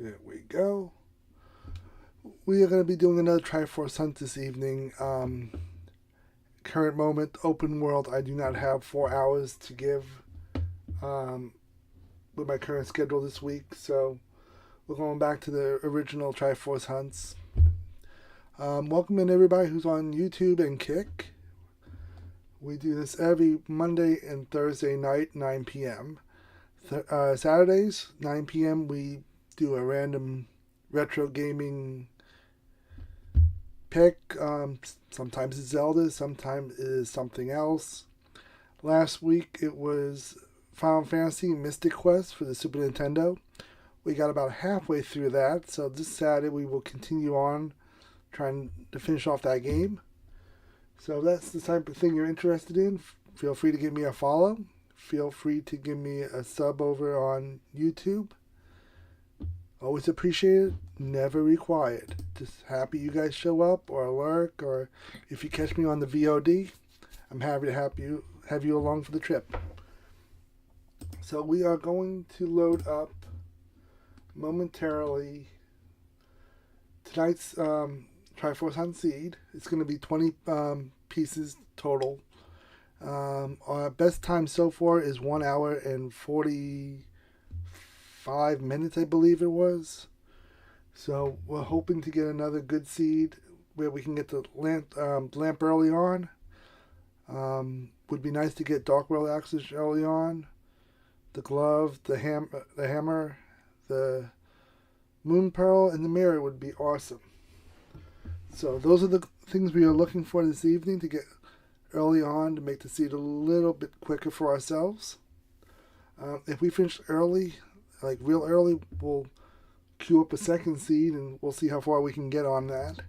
There we go. We are going to be doing another Triforce hunt this evening. Current moment, open world. I do not have 4 hours to give um, with my current schedule this week, so we're going back to the original Triforce hunts. Welcome in everybody who's on YouTube and Kick. We do this every Monday and Thursday night, 9 p.m. Saturdays, 9 p.m., we do a random retro gaming pick. Sometimes it's Zelda, sometimes it is something else. Last week it was Final Fantasy Mystic Quest for the Super Nintendo. We got about halfway through that, so this Saturday we will continue on trying to finish off that game. So if that's the type of thing you're interested in, feel free to give me a follow. Feel free to give me a sub over on YouTube. Always appreciate it, never required. Just happy you guys show up or lurk, or if you catch me on the VOD, I'm happy to have you along for the trip. So we are going to load up momentarily tonight's Triforce Hunt Seed. It's going to be 20 pieces total. Our best time so far is 1 hour and 45 minutes, I believe it was. So we're hoping to get another good seed where we can get the lamp early on. Would be nice to get Dark World access early on. The glove, the hammer, the moon pearl, and the mirror would be awesome. So those are the things we are looking for this evening to get early on to make the seed a little bit quicker for ourselves. If we finish early, like real early, we'll queue up a second seed and we'll see how far we can get on that.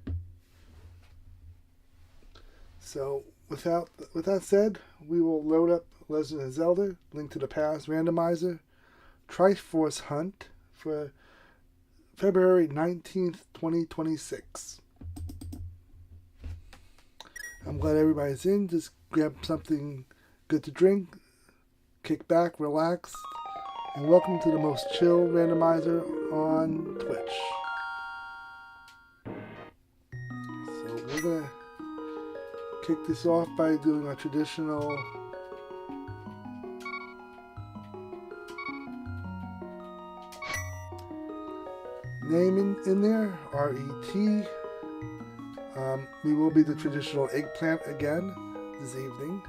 So with that said, we will load up Legend of Zelda, Link to the Past Randomizer, Triforce Hunt for February 19th, 2026. I'm glad everybody's in. Just grab something good to drink, kick back, relax, and welcome to the most chill randomizer on Twitch. So we're going to kick this off by doing a traditional name in there, R-E-T. We will be the traditional eggplant again this evening.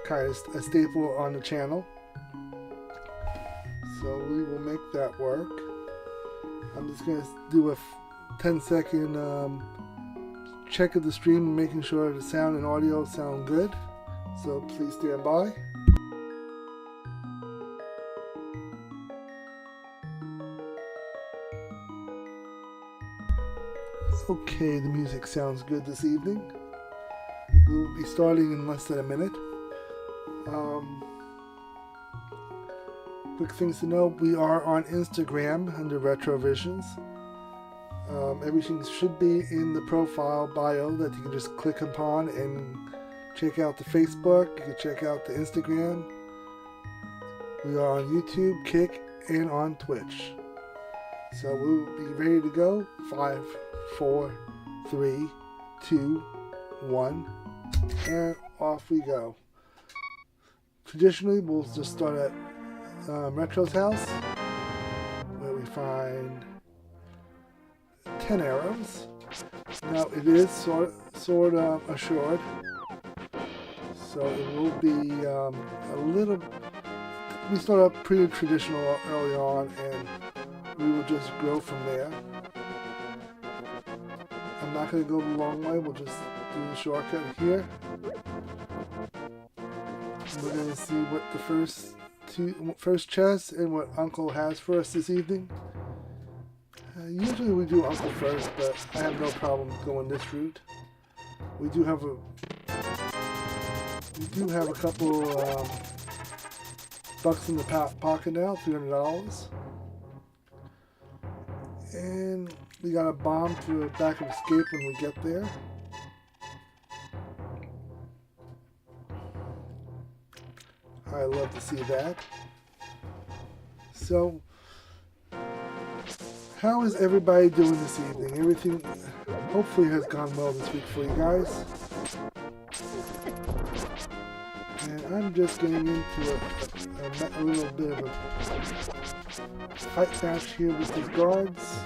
Kind of a staple on the channel. So we will make that work. I'm just going to do a 10-second check of the stream, making sure the sound and audio sound good. So please stand by. Okay, the music sounds good this evening. We'll be starting in less than a minute. Quick things to know, we are on Instagram under Retrovisions. Everything should be in the profile bio that you can just click upon and check out the Facebook, you can check out the Instagram. We are on YouTube, Kick, and on Twitch. So we'll be ready to go. 5, 4, 3, 2, 1, and off we go. Traditionally, we'll just start at Retro's house, where we find 10 arrows. Now it is sword assured, so it will be a little. We start up pretty traditional early on, and we will just grow from there. I'm not going to go the long way, we'll just do the shortcut here. We're going to see what the first chest and what Uncle has for us this evening. Usually we do Uncle first, but I have no problem going this route. We do have a couple bucks in the pocket now, $300. And we got a bomb to the back of escape when we get there. I love to see that. So How is everybody doing this evening? Everything hopefully has gone well this week for you guys. And I'm just getting into a little bit of a fight match here with these guards.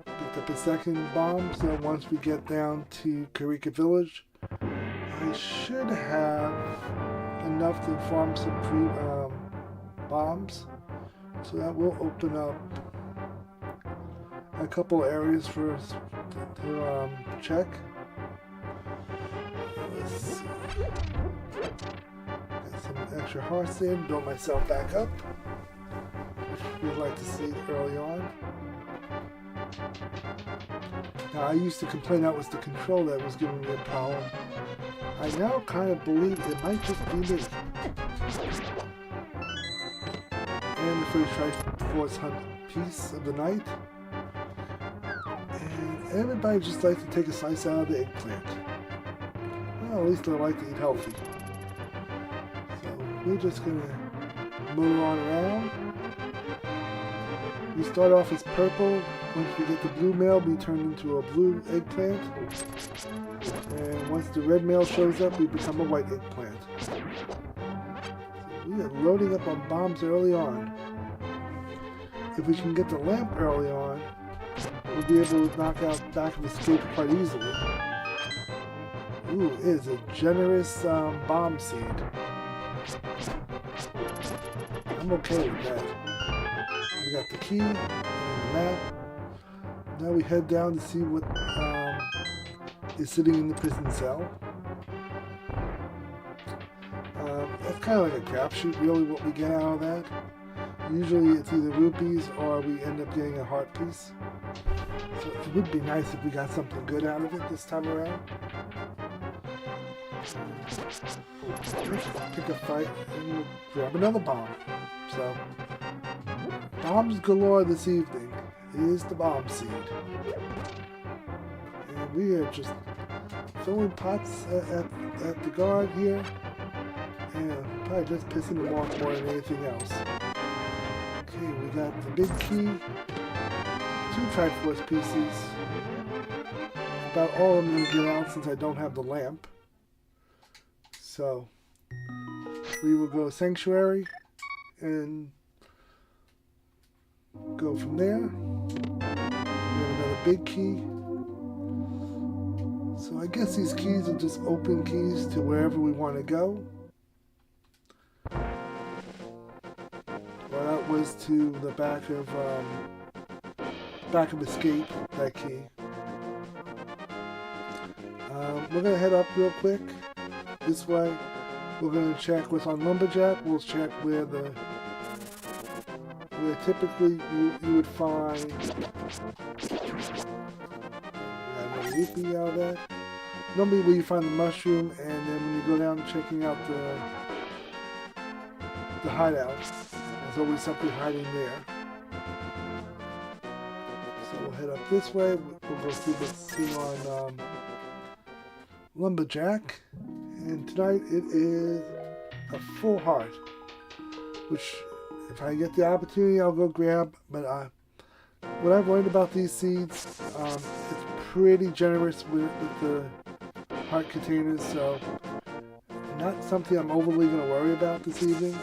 Picked up a second bomb, so once we get down to Karika Village, I should have enough to farm some bombs. So that will open up a couple areas for us to check. Let's see. Got some extra hearts in, build myself back up, which we'd like to see early on. Now, I used to complain that was the control that was giving me a problem. I now kind of believe it might just be me. And the first Triforce Hunt piece of the night. And everybody just likes to take a slice out of the eggplant. Well, at least they like to eat healthy. So we're just going to move on around. We start off as purple. Once we get the blue mail, we turn into a blue eggplant. And once the red mail shows up, we become a white eggplant. So we are loading up on bombs early on. If we can get the lamp early on, we'll be able to knock out back of escape quite easily. Ooh, it is a generous bomb seed. I'm okay with that. We got the key and the map. Now we head down to see what is sitting in the prison cell. That's kind of like a crapshoot, really, what we get out of that. Usually it's either rupees or we end up getting a heart piece. So it would be nice if we got something good out of it this time around. Let's pick a fight and we'll grab another bomb. So, bombs galore this evening. It is the bomb seed. And we are just filling pots at the guard here. And probably just pissing them off more than anything else. Okay, we got the big key. 2 Triforce pieces. About all I'm going to get out since I don't have the lamp. So, we will go Sanctuary and go from there. We have another big key. So I guess these keys are just open keys to wherever we want to go. Well, that was to the back of escape, that key. We're going to head up real quick this way. We're going to check what's on Lumberjack. We'll check where typically you would find rupee out of that. Normally where you find the mushroom, and then when you go down checking out the hideout, there's always something hiding there. So we'll head up this way. We'll go see what's seen on Lumberjack. And tonight it is a full heart, which if I get the opportunity I'll go grab. But what I've learned about these seeds, it's pretty generous with the heart containers, so not something I'm overly going to worry about this evening.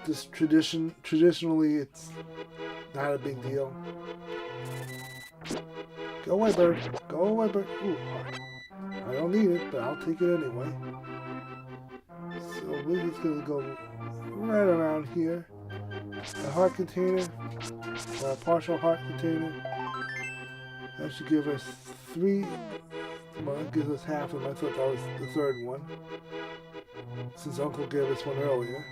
Just traditionally it's not a big deal. Go away, bird. Go away, bird. Ooh, heart. I don't need it, but I'll take it anyway. So we're just going to go right around here. A heart container, or a partial heart container. That should give us 3. Well, that gives us half of them. I thought that was the third one, since Uncle gave us one earlier.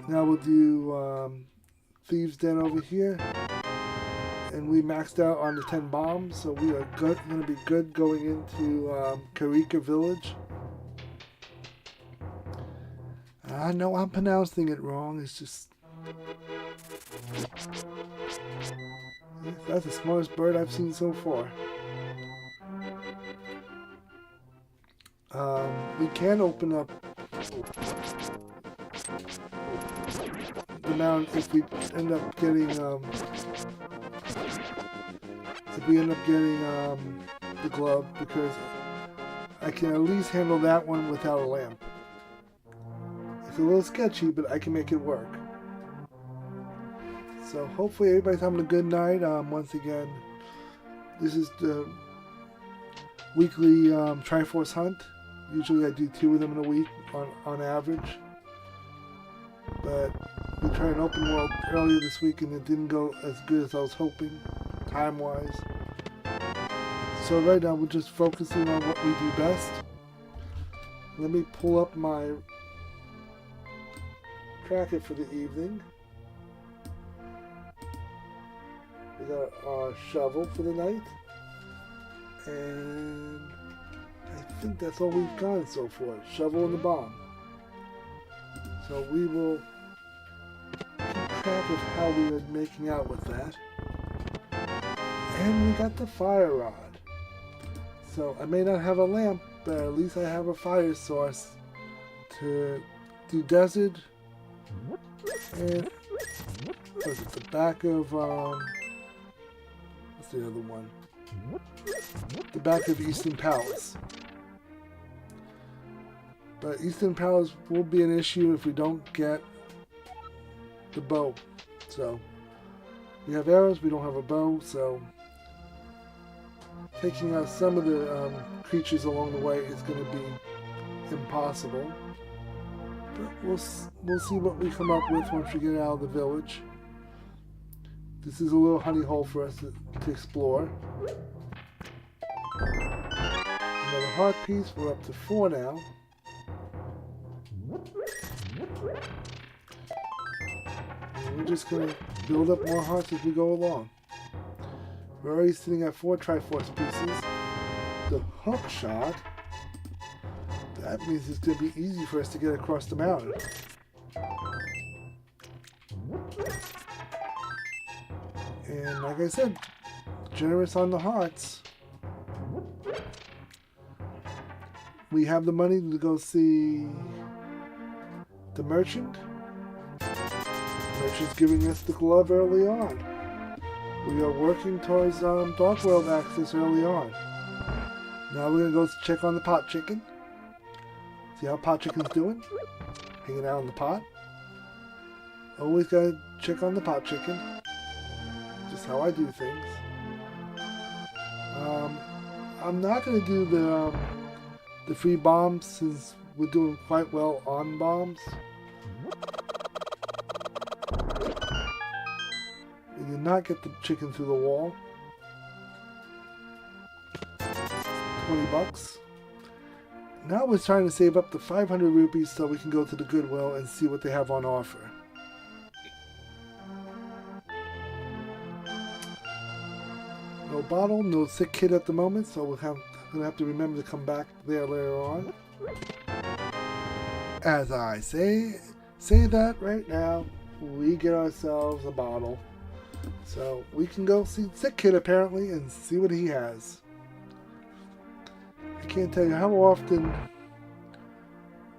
Now we'll do Thieves' Den over here. And we maxed out on the 10 bombs, so we are going to be good going into Karika Village. I know I'm pronouncing it wrong, it's just... That's the smartest bird I've seen so far. We can open up the amount if we end up getting the glove, because I can at least handle that one without a lamp. It's a little sketchy, but I can make it work. So hopefully everybody's having a good night. Once again, this is the weekly Triforce hunt. Usually I do 2 of them in a week on average. But we tried an open world earlier this week and it didn't go as good as I was hoping, time-wise. So right now we're just focusing on what we do best. Let me pull up my tracker for the evening. We got our shovel for the night. And I think that's all we've gotten so far. Shovel and the bomb. So we will keep track of how we are making out with that. And we got the fire rod. So I may not have a lamp, but at least I have a fire source to do desert. And was it the back of what's the other one? The back of Eastern Palace. But Eastern Palace will be an issue if we don't get the bow. So we have arrows, we don't have a bow, so taking out some of the creatures along the way is going to be impossible. But we'll see what we come up with once we get out of the village. This is a little honey hole for us to explore. Another heart piece. We're up to 4 now. And we're just going to build up more hearts as we go along. We're already sitting at 4 Triforce pieces. The hook shot. That means it's going to be easy for us to get across the mountain. And like I said, generous on the hearts. We have the money to go see the merchant. The merchant's giving us the glove early on. We are working towards Dark World access early on. Now we're going to go check on the pot chicken. See how pot chicken's doing? Hanging out in the pot. Always got to check on the pot chicken. Just how I do things. I'm not going to do the free bombs since we're doing quite well on bombs. We did not get the chicken through the wall. $20. Now we're trying to save up to 500 rupees so we can go to the Goodwill and see what they have on offer. No bottle, no sick kid at the moment, so we're going to have to remember to come back there later on. As I say that right now, we get ourselves a bottle. So we can go see Sick Kid apparently and see what he has. I can't tell you how often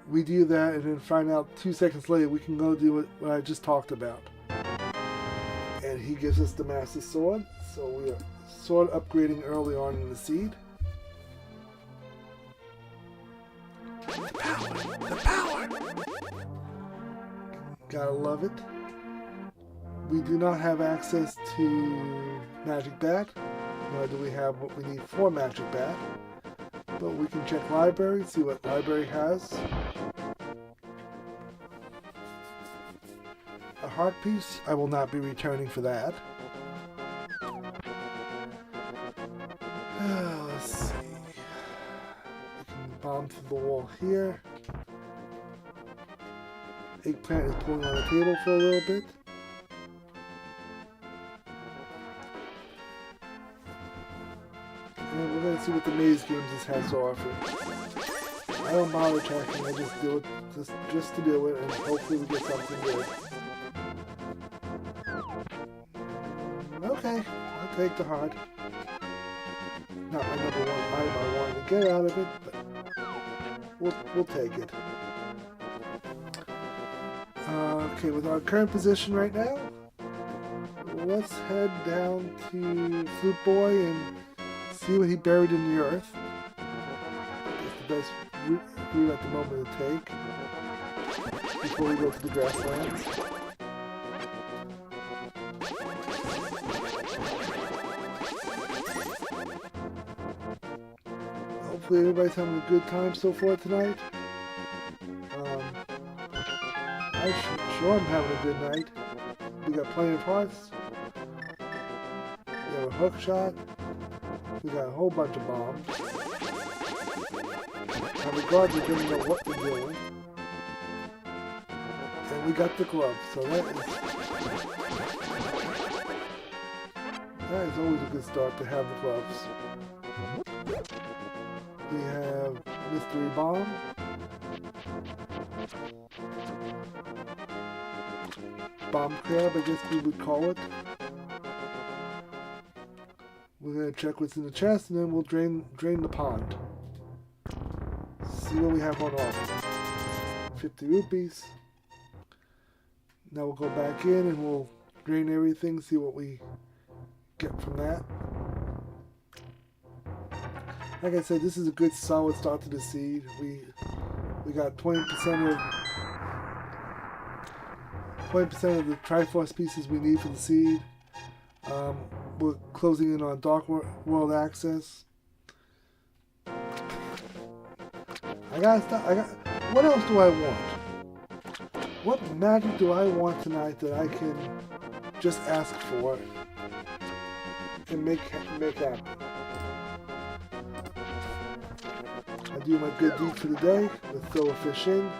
we do that and then find out 2 seconds later we can go do what I just talked about. And he gives us the Master Sword, so we are sword upgrading early on in the seed. The power! Gotta love it. We do not have access to Magic Bat, nor do we have what we need for Magic Bat. But we can check library, see what library has. A heart piece, I will not be returning for that. Let's see. We can bomb through the wall here. Eggplant is pulling on the table for a little bit. And we're going to see what the Maze Games has to offer. I don't bother checking, I just do it just to do it, and hopefully we get something good. Okay, I'll take the heart. Not my number one item I wanted to get out of it, but we'll take it. Okay, with our current position right now, let's head down to Flute Boy and see what he buried in the earth. It's the best route at the moment to take before we go to the grasslands. Hopefully everybody's having a good time so far tonight. I'm sure I'm having a good night. We got plenty of hearts. We have a hook shot. We got a whole bunch of bombs. Now the guards didn't know what we're doing. And we got the glove, so that is always a good start to have the gloves. We have Mystery Bomb. Bomb crab, I guess we would call it. We're going to check what's in the chest and then we'll drain the pond. See what we have on offer. 50 rupees. Now we'll go back in and we'll drain everything, see what we get from that. Like I said, this is a good solid start to the seed. We got 20% of the Triforce pieces we need for the seed. We're closing in on Dark World access. What else do I want? What magic do I want tonight that I can just ask for and make happen? I do my good deed for the day. Let's throw a fish in.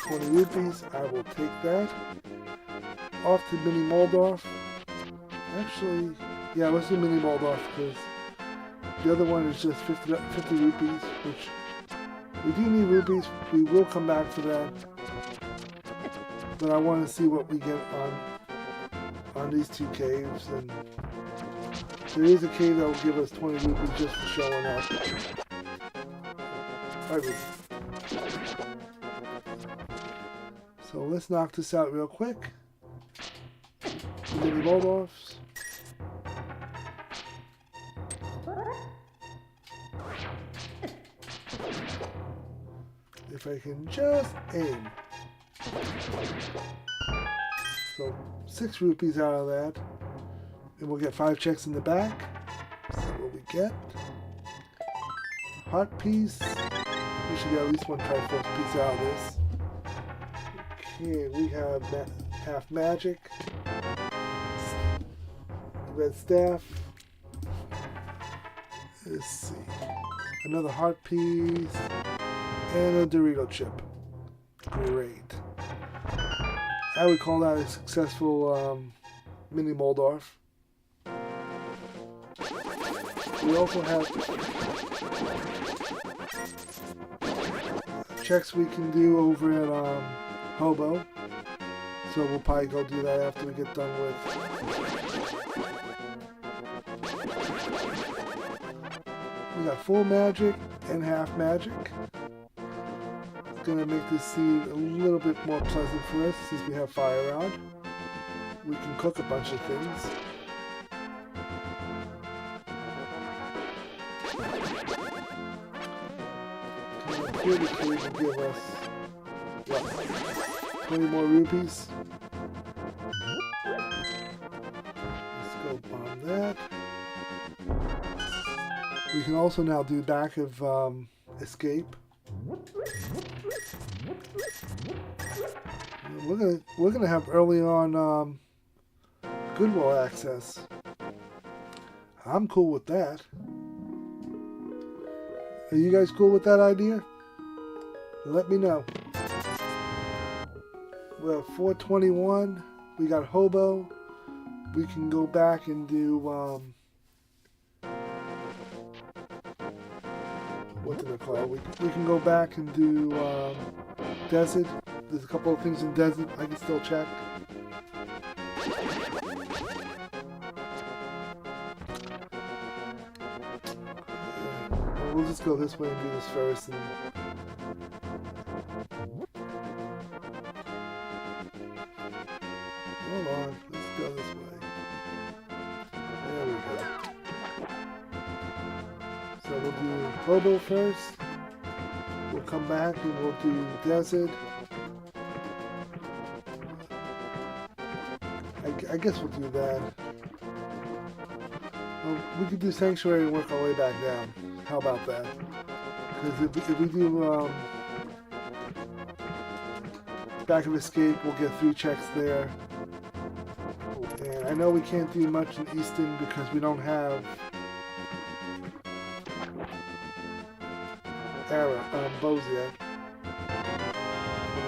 20 rupees, I will take that. Off to Mini Moldorf. Actually, yeah, let's do Mini Moldorf because the other one is just 50 rupees, which we do need rupees. We will come back for that. But I want to see what we get on these two caves. And there is a cave that will give us 20 rupees just for showing up. So let's knock this out real quick. Mini Moldorfs. If I can just aim. So 6 rupees out of that. And we'll get 5 checks in the back. See what we get. Heart piece. We should get at least one Triforce piece out of this. Okay, we have half magic. Red staff. Let's see. Another heart piece. And a Dorito chip. Great. I would call that a successful Mini Moldorf. We also have checks we can do over at Hobo. So we'll probably go do that after we get done with. We got full magic and half magic. It's going to make this seed a little bit more pleasant for us since we have fire rod. We can cook a bunch of things. Here the cave will give us what, 20 more rupees. Let's go bomb that. We can also now do back of escape. We're gonna have early on Goodwill access. I'm cool with that. Are you guys cool with that idea? Let me know. We have 421. We got Hobo. We can go back and do what do they call it? We can go back and do Desert. There's a couple of things in Desert I can still check. We'll just go this way and do this first. And Hobo first. We'll come back and we'll do Desert. I guess we'll do that. Well, we could do Sanctuary and work our way back down. How about that? Because if we do Back of Escape, we'll get 3 checks there. And I know we can't do much in Easton because we don't have bows yet.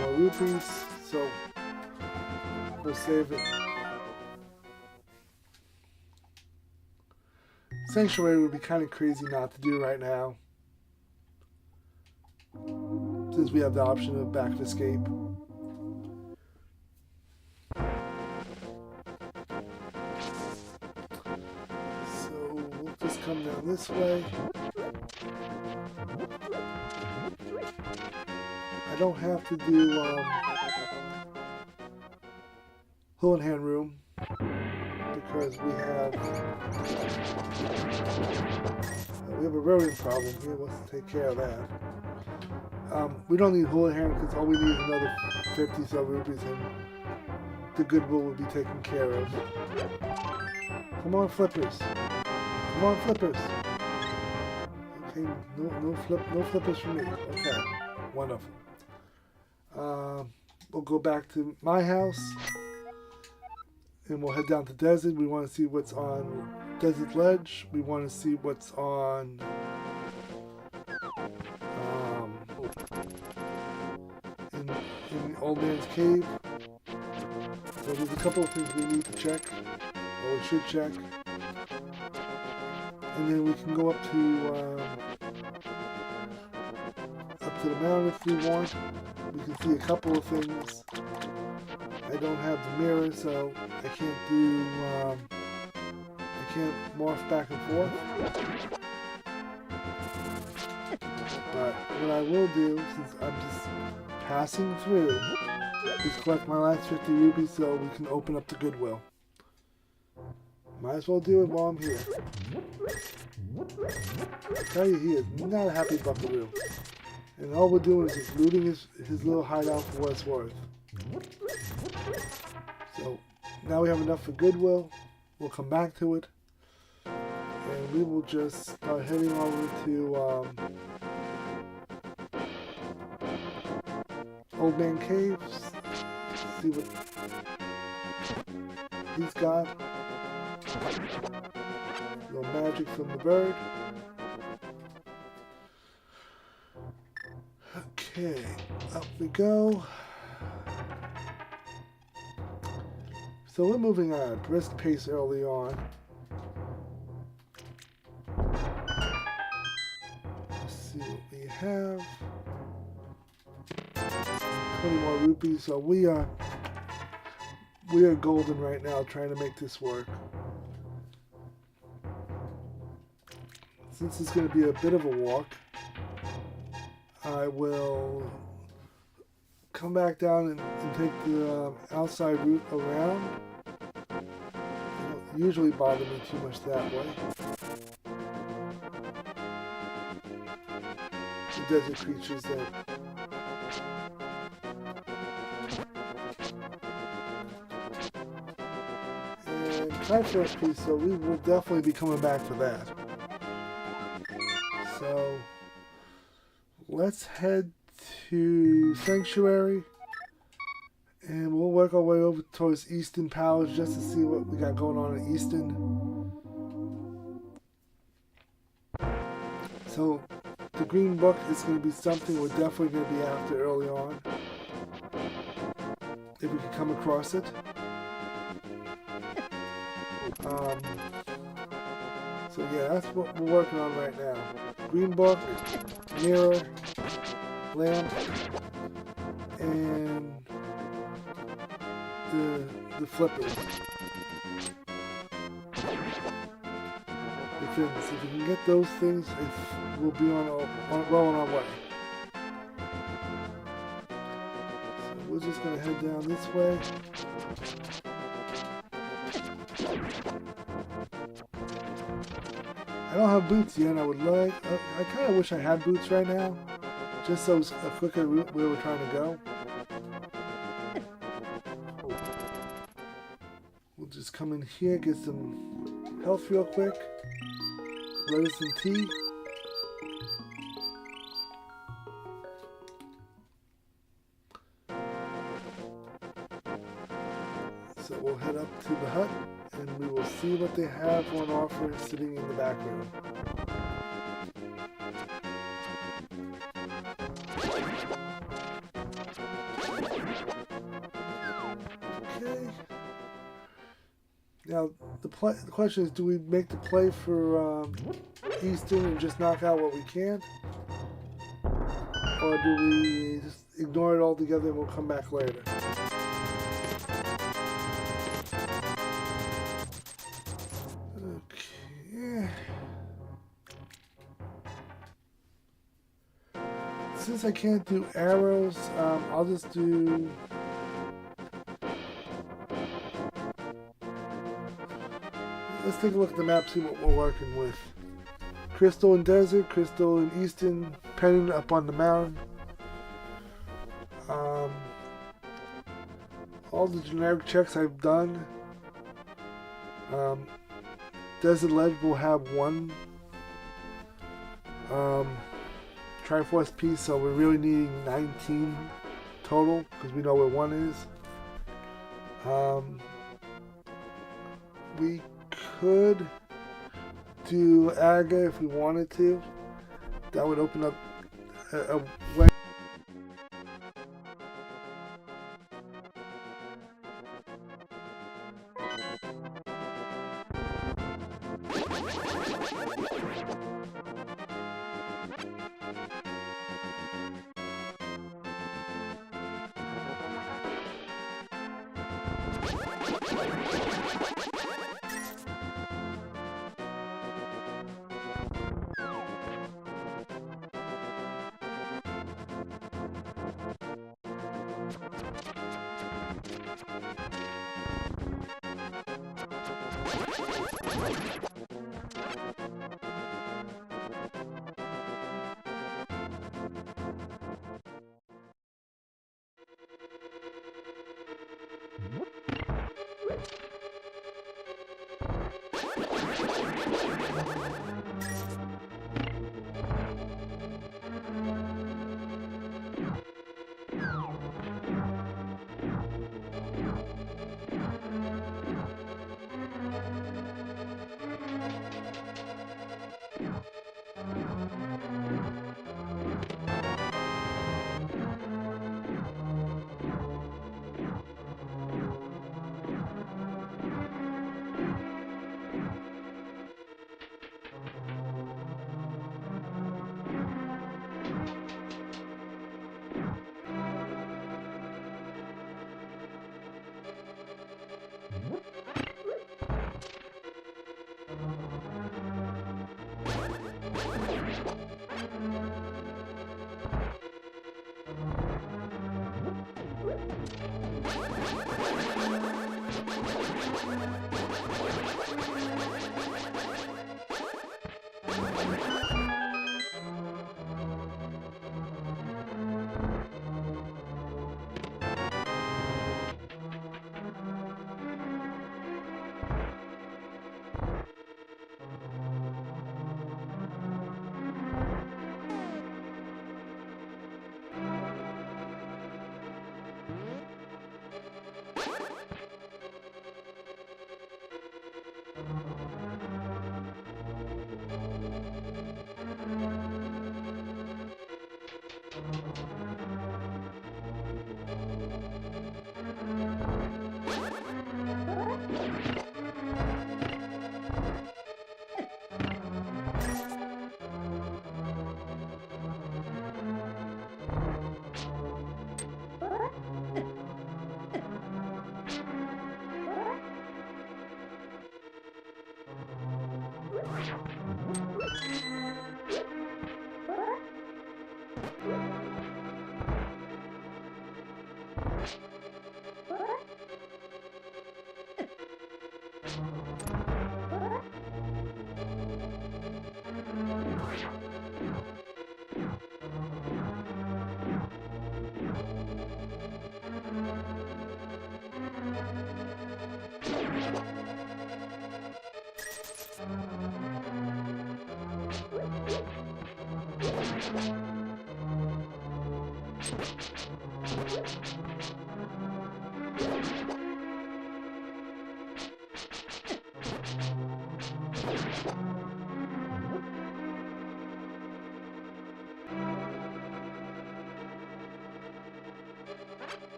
More rupees, so we'll save it. Sanctuary would be kind of crazy not to do right now, since we have the option of Back of Escape. So we'll just come down this way. I don't have to do Hole in Hand Room because we have a rodent problem here. Let's take care of that. We don't need Hole in Hand because all we need is another 50 sub rupees and the Goodwill will be taken care of. Come on, Flippers. Come on, Flippers. Okay, no flippers for me. Okay, wonderful. We'll go back to my house and we'll head down to Desert. We want to see what's on Desert Ledge. We want to see what's on in Old Man's Cave. So there's a couple of things we need to check, or we should check. And then we can go up to the mountain if we want. We can see a couple of things. I don't have the mirror, so I can't do, I can't morph back and forth. But what I will do, since I'm just passing through, is collect my last 50 rupees so we can open up the Goodwill. Might as well do it while I'm here. I tell you, he is not a happy buckaroo. And all we're doing is just looting his little hideout for what it's worth. So now we have enough for Goodwill. We'll come back to it. And we will just start heading over to Old Man Caves. See what he's got. A little magic from the bird. Okay, up we go. So we're moving at a brisk pace early on. Let's see what we have. 20 more rupees, so we are golden right now trying to make this work. Since it's going to be a bit of a walk, I will come back down and take the outside route around. It don't usually bother me too much that way. The desert creatures that and Conquest piece, so we will definitely be coming back for that. So let's head to Sanctuary and we'll work our way over towards Easton Palace just to see what we got going on in Easton. So the green book is going to be something we're definitely going to be after early on, if we can come across it. So yeah, that's what we're working on right now. Green book, mirror, lamp, and the flippers. The fins. If we can get those things, we'll be well on our way. So we're just gonna head down this way. I don't have boots yet. I would like. I kind of wish I had boots right now, just so it's a quicker route where we're trying to go. We'll just come in here, get some health real quick. Lettuce and tea. So we'll head up to the hut and we will see what they have on offer sitting in the back room. Okay. Now the question is, do we make the play for Eastern and just knock out what we can? Or do we just ignore it altogether and we'll come back later? Okay. Since I can't do arrows, I'll just do... Let's take a look at the map, see what we're working with. Crystal and Desert, Crystal and Eastern, Pendant up on the mountain. All the generic checks I've done. Desert Ledge will have one Triforce piece, so we're really needing 19 total because we know where one is. We could do Aga if we wanted to. That would open up a way.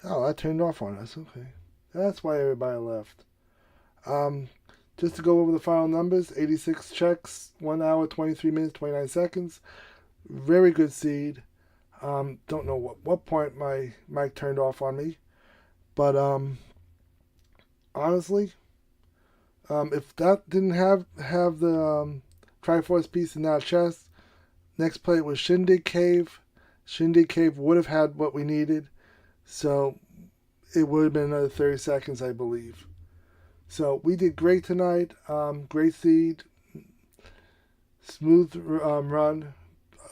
Oh, that turned off on us. Okay. That's why everybody left. Um, just to go over the final numbers, 86 checks, 1 hour, 23 minutes, 29 seconds. Very good seed. Don't know what point my mic turned off on me. But honestly, if that didn't have the Triforce piece in that chest, next play was Shindig Cave. Shindig Cave would have had what we needed. So it would have been another 30 seconds, I believe. So we did great tonight. Great seed. Smooth run.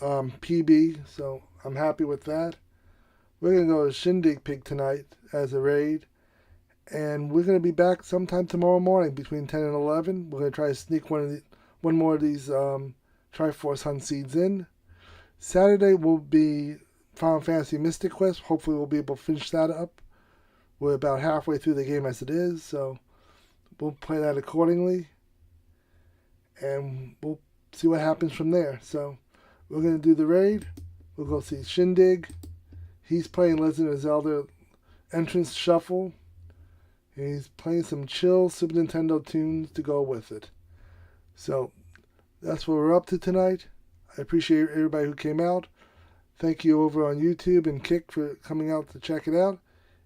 PB. So I'm happy with that. We're going to go to Shindig Pig tonight as a raid. And we're going to be back sometime tomorrow morning between 10 and 11. We're going to try to sneak one more of these Triforce Hunt seeds in. Saturday will be Final Fantasy Mystic Quest. Hopefully we'll be able to finish that up. We're about halfway through the game as it is, so we'll play that accordingly. And we'll see what happens from there. So we're going to do the raid. We'll go see Shindig. He's playing Legend of Zelda Entrance Shuffle. And he's playing some chill Super Nintendo tunes to go with it. So that's what we're up to tonight. I appreciate everybody who came out. Thank you over on YouTube and Kick for coming out to check it out.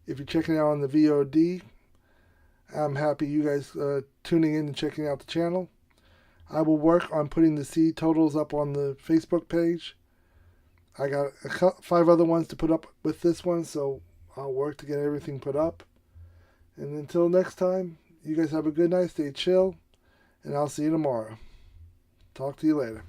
If you're checking it out on the VOD, I'm happy you guys tuning in and checking out the channel. I will work on putting the seed totals up on the Facebook page. I got 5 other ones to put up with this one, so I'll work to get everything put up. And until next time, you guys have a good night, stay chill, and I'll see you tomorrow. Talk to you later.